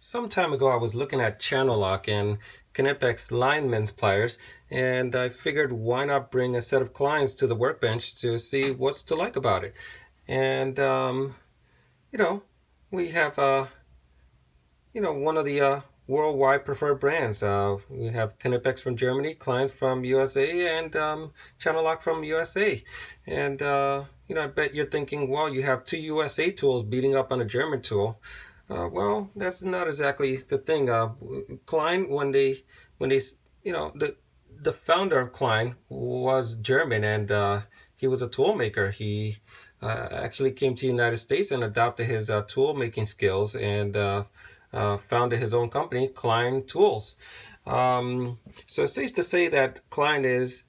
Some time ago, I was looking at Channellock and Knipex Lineman's pliers, and I figured why not bring a set of Kleins to the workbench to see what's to like about it. And you know, we have one of the worldwide preferred brands. We have Knipex from Germany, Klein from USA, and Channellock from USA. And I bet you're thinking, well, you have two USA tools beating up on a German tool. Well, that's not exactly the thing. Klein, when they, the founder of Klein was German, and he was a tool maker. He actually came to the United States and adopted his tool making skills and founded his own company, Klein Tools. So it's safe to say that Klein is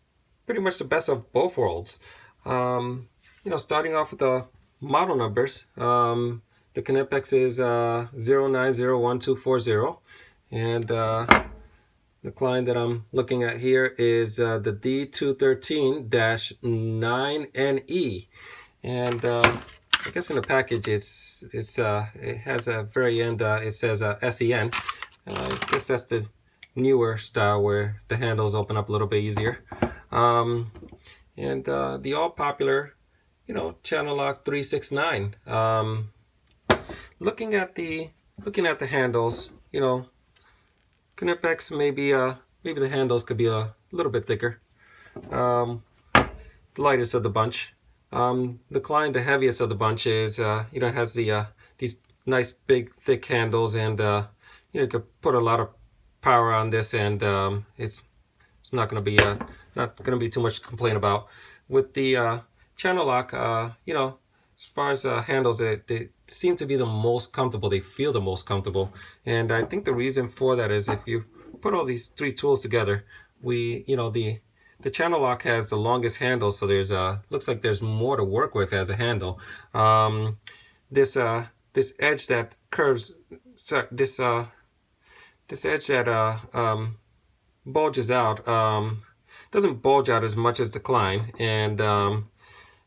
pretty much the best of both worlds. Starting off with the model numbers, the Knipex is 09012440, and the Klein that I'm looking at here is the D213-9NE, and I guess in the package it has a very end. It says SEN. I guess that's the newer style where the handles open up a little bit easier. And the all popular, Channellock 369. Looking at the handles, Knipex maybe the handles could be a little bit thicker. The lightest of the bunch. The Klein, the heaviest of the bunch, is has these nice big thick handles, and you could put a lot of power on this, and it's not going to be too much to complain about. With the Channellock, as far as handles, they seem to be the most comfortable. They feel the most comfortable, and I think the reason for that is if you put all these three tools together, the Channellock has the longest handle, so there's looks like there's more to work with as a handle. This edge that curves, this edge that bulges out, doesn't bulge out as much as the Klein, and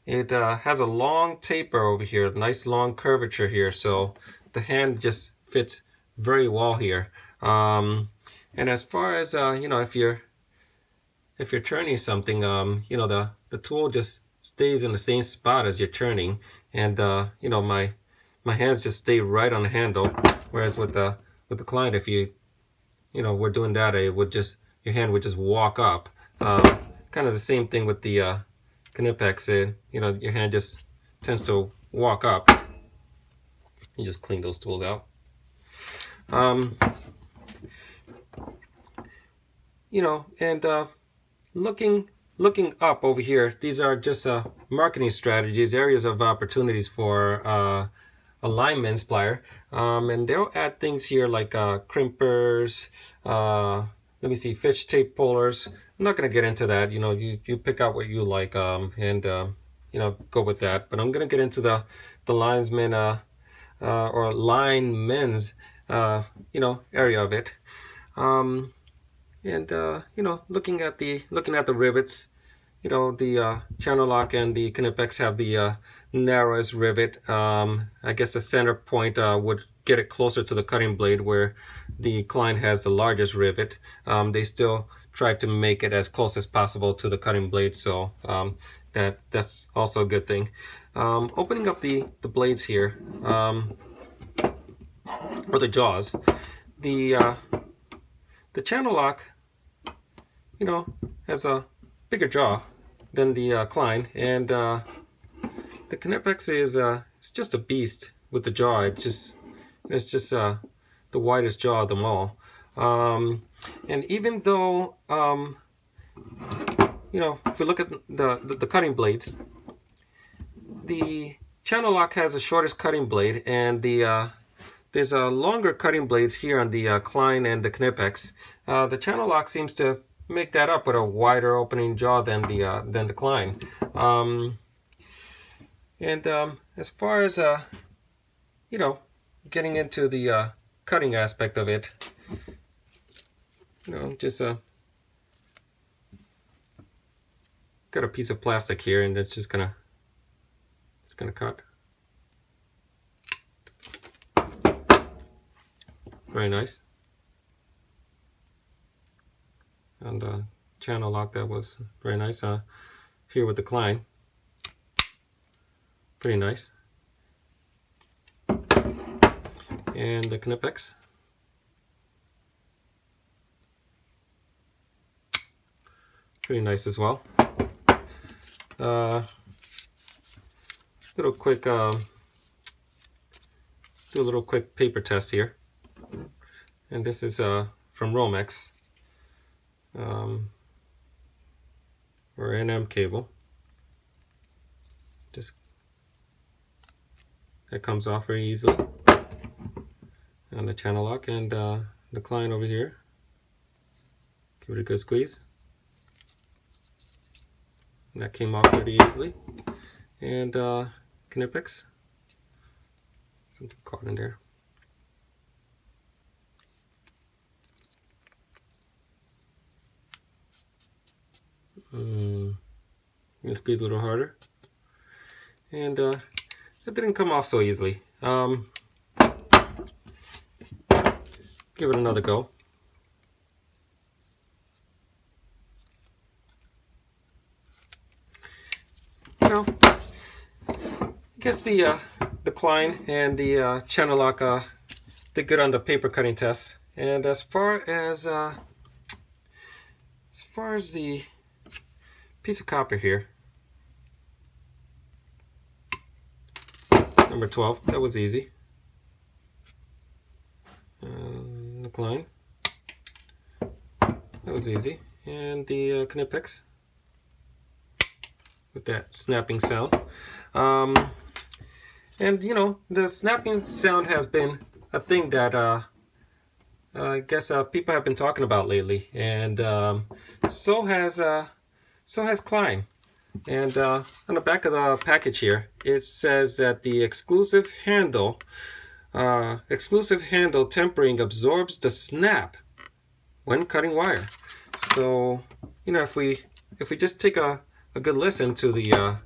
it has a long taper over here, nice long curvature here, so the hand just fits very well here. And as far as if you're turning something, the tool just stays in the same spot as you're turning, and my hands just stay right on the handle. Whereas with the Klein, if you we're doing that, your hand would just walk up. Kind of the same thing with the Knipex. Your hand just tends to walk up. You just clean those tools out. Looking up over here, these are just marketing strategies, areas of opportunities for a lineman's plier, and they'll add things here like crimpers, let me see, fish tape pullers. I'm not going to get into that. You pick out what you like, and go with that. But I'm going to get into the linesman or linemen's area of it. Looking at the rivets, the Channellock and the Knipex have the narrowest rivet. I guess the center point would get it closer to the cutting blade, where the Klein has the largest rivet. They still try to make it as close as possible to the cutting blade, so that's also a good thing. Opening up the blades here, or the jaws, the Channellock, has a bigger jaw than the Klein, and the Knipex is it's just a beast with the jaw. It's just the widest jaw of them all. And even though if we look at the cutting blades, the Channellock has the shortest cutting blade, and there's longer cutting blades here on the Klein and the Knipex. The Channellock seems to make that up with a wider opening jaw than the Klein. As far as getting into the cutting aspect of it, just got a piece of plastic here, and it's gonna cut. very nice. And channel lock, that was very nice. Here with the Klein, pretty nice. And the Knipex, pretty nice as well. Little quick, let's do a little quick paper test here. And this is from Romex, or NM cable. Just that comes off very easily. And the channel lock, and the Klein over here. Give it a good squeeze. And that came off pretty easily. And Knipex, something caught in there. I'm gonna squeeze a little harder. And it didn't come off so easily. Give it another go. You know, I guess the Klein and the Channellock did good on the paper cutting test. And as far as the piece of copper here, number 12, that was easy. The Klein, that was easy. And the Knipex, with that snapping sound. And you know, the snapping sound has been a thing that I guess people have been talking about lately, and so has Klein. And on the back of the package here, it says that the exclusive handle tempering absorbs the snap when cutting wire. So you know, if we just take a good listen to the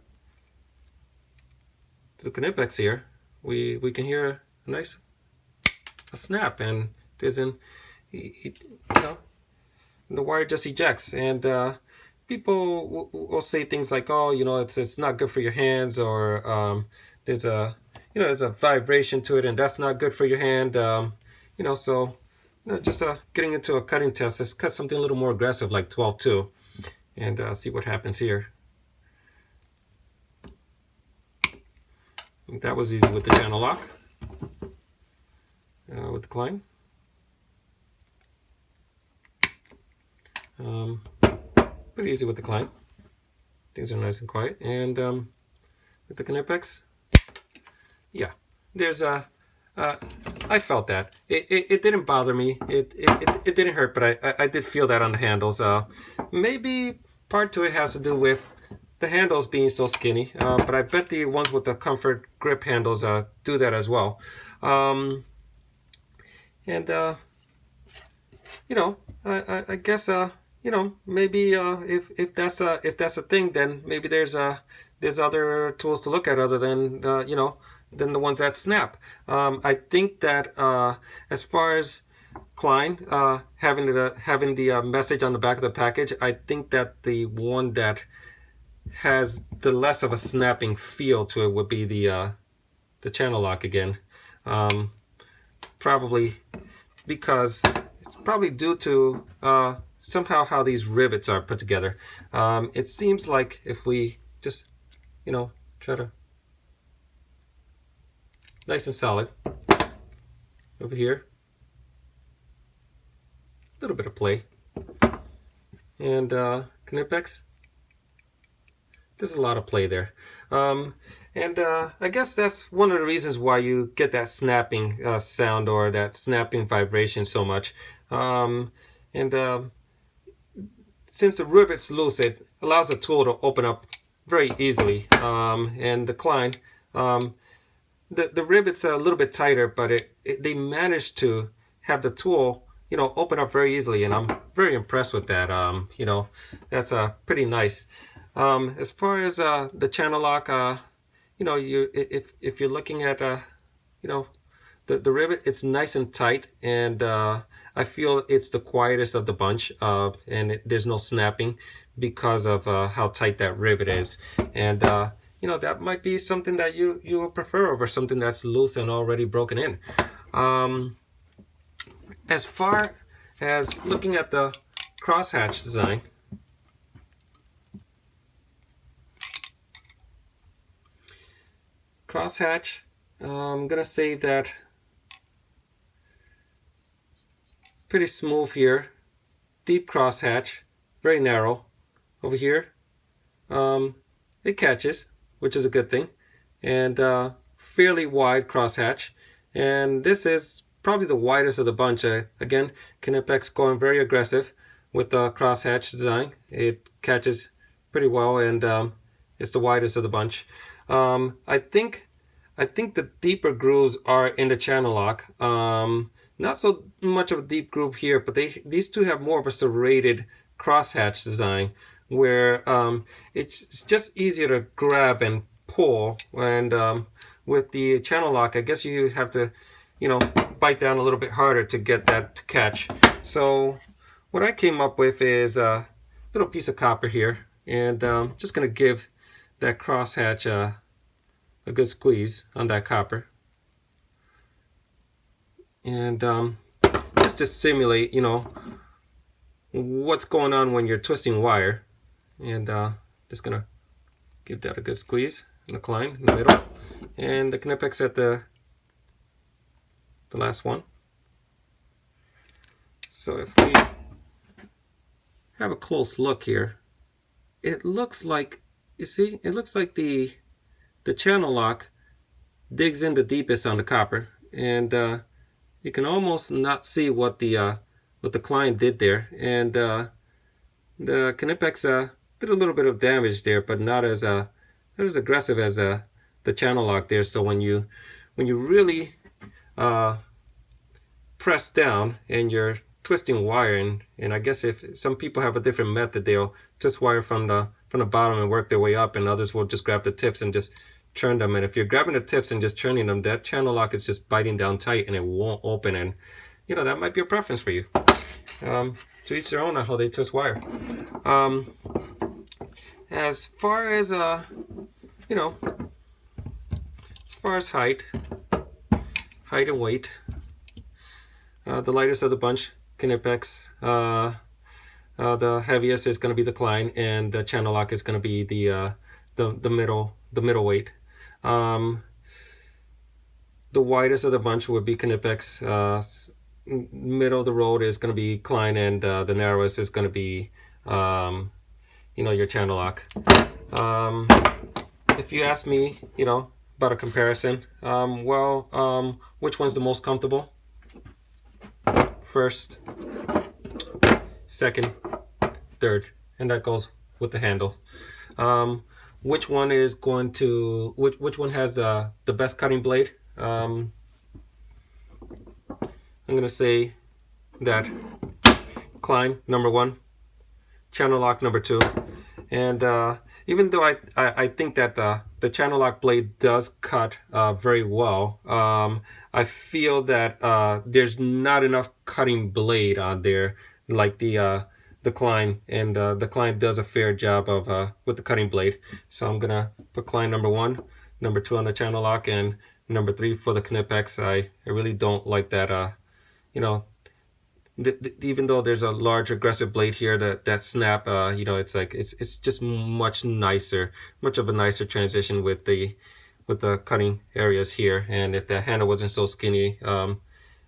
Knipex here, we can hear a nice snap, and doesn't, you know, the wire just ejects. And people will say things like, oh, you know, it's not good for your hands, or there's a vibration to it, and that's not good for your hand. You know, so you know, just getting into a cutting test, let's cut something a little more aggressive like 12-2, and see what happens here. That was easy with the channel lock. With the Klein. Pretty easy with the Klein. Things are nice and quiet. And with the Knipex, yeah, there's a. I felt that it didn't bother me. It didn't hurt, but I did feel that on the handles. Maybe part to it has to do with the handles being so skinny, but I bet the ones with the comfort grip handles do that as well. And you know, I guess you know, maybe if that's a thing, then maybe there's other tools to look at other than you know, than the ones that snap. I think that as far as Klein having the message on the back of the package, I think that the one that has the less of a snapping feel to it would be the channel lock again. Probably because it's probably due to somehow how these rivets are put together. It seems like if we just, you know, try to nice and solid over here, a little bit of play, and Knipex, there's a lot of play there. And I guess that's one of the reasons why you get that snapping sound, or that snapping vibration so much. Since the rivet's loose, it allows the tool to open up very easily. And the Klein, the rivet's a little bit tighter, but they managed to have the tool, you know, open up very easily, and I'm very impressed with that. You know, that's pretty nice. As far as the channel lock, you know, if you're looking at you know, the rivet, it's nice and tight, and I feel it's the quietest of the bunch, and there's no snapping because of how tight that rivet is. And you know, that might be something that you will prefer over something that's loose and already broken in. As far as looking at the crosshatch design, crosshatch, I'm gonna say that pretty smooth here, deep crosshatch, very narrow over here. It catches, which is a good thing, and fairly wide crosshatch, and this is probably the widest of the bunch. Again, Knipex going very aggressive with the crosshatch design. It catches pretty well, and it's the widest of the bunch. I think the deeper grooves are in the Channellock. Not so much of a deep groove here, but these two have more of a serrated crosshatch design, where it's just easier to grab and pull. And with the Channellock, I guess you have to, you know, bite down a little bit harder to get that to catch. So what I came up with is a little piece of copper here, and just gonna give that crosshatch a good squeeze on that copper, and just to simulate, you know, what's going on when you're twisting wire. And just gonna give that a good squeeze in the Klein in the middle, and the Knipex at the last one. So if we have a close look here, it looks like, you see, it looks like the Channellock digs in the deepest on the copper, and you can almost not see what the Klein did there. And the Knipex did a little bit of damage there, but not as aggressive as the Channellock there. So when you really press down and you're twisting wire, and I guess if some people have a different method, they'll twist wire from the bottom and work their way up, and others will just grab the tips and just churn them. And if you're grabbing the tips and just churning them, that Channellock is just biting down tight and it won't open. And you know, that might be a preference for you. To each their own on how they twist wire. As far as you know, as far as height and weight, the lightest of the bunch, Knipex. The heaviest is going to be the Klein, and the Channellock is going to be the middle weight. The widest of the bunch would be Knipex. Middle of the road is going to be Klein, and the narrowest is going to be you know, your Channellock. If you ask me, you know, about a comparison, well, which one's the most comfortable? First, second, third, and that goes with the handle. Which one is going to, which one has the best cutting blade? I'm gonna say that Klein #1, Channellock #2, and even though I think that the Channellock blade does cut very well, I feel that there's not enough cutting blade on there like the Klein, and the Klein does a fair job of with the cutting blade. So I'm gonna put Klein #1, #2 on the Channellock, and #3 for the Knipex. I really don't like that. You know, even though there's a large aggressive blade here, that snap, you know, it's like it's just much nicer, much of a nicer transition with the cutting areas here. And if the handle wasn't so skinny,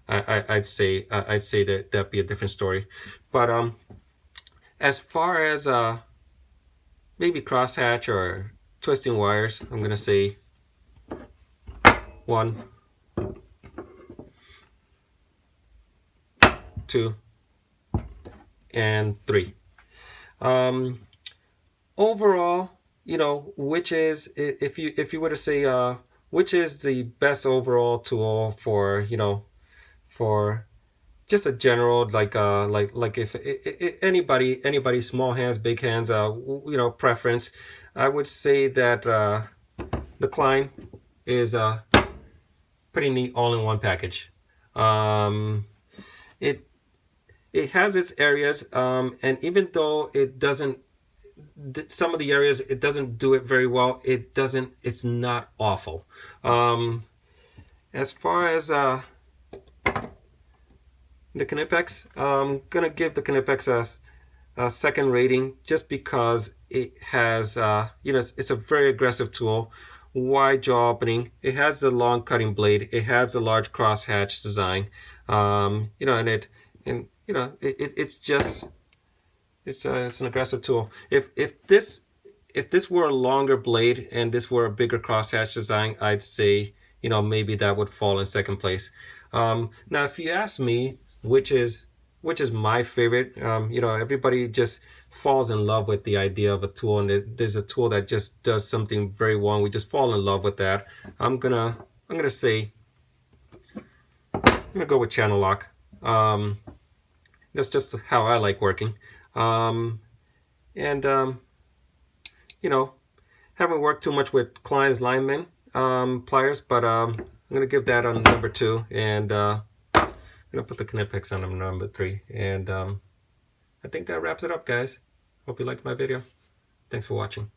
I'd say that that'd be a different story. But as far as maybe crosshatch or twisting wires, I'm gonna say 1, 2, and 3. Overall, you know, which is, if you were to say which is the best overall tool for, you know, for just a general, like if anybody, small hands, big hands, you know, preference, I would say that the Klein is pretty neat all-in-one package. It has its areas, and even though it doesn't, some of the areas it doesn't do it very well, it's not awful. As far as the Knipex, I'm gonna give the Knipex a second rating just because it has, it's a very aggressive tool, wide jaw opening. It has the long cutting blade. It has a large crosshatch design, it's an aggressive tool. If this were a longer blade and this were a bigger crosshatch design, I'd say, maybe that would fall in second place. Now, if you ask me which is my favorite, everybody just falls in love with the idea of a tool, and there's a tool that just does something very well, and we just fall in love with that. I'm gonna say, I'm gonna go with Channellock. That's just how I like working. Haven't worked too much with Klein's Lineman pliers, but I'm gonna give that on number 2, and I'm gonna put the Knipex on number 3. And I think that wraps it up, guys. Hope you liked my video. Thanks for watching.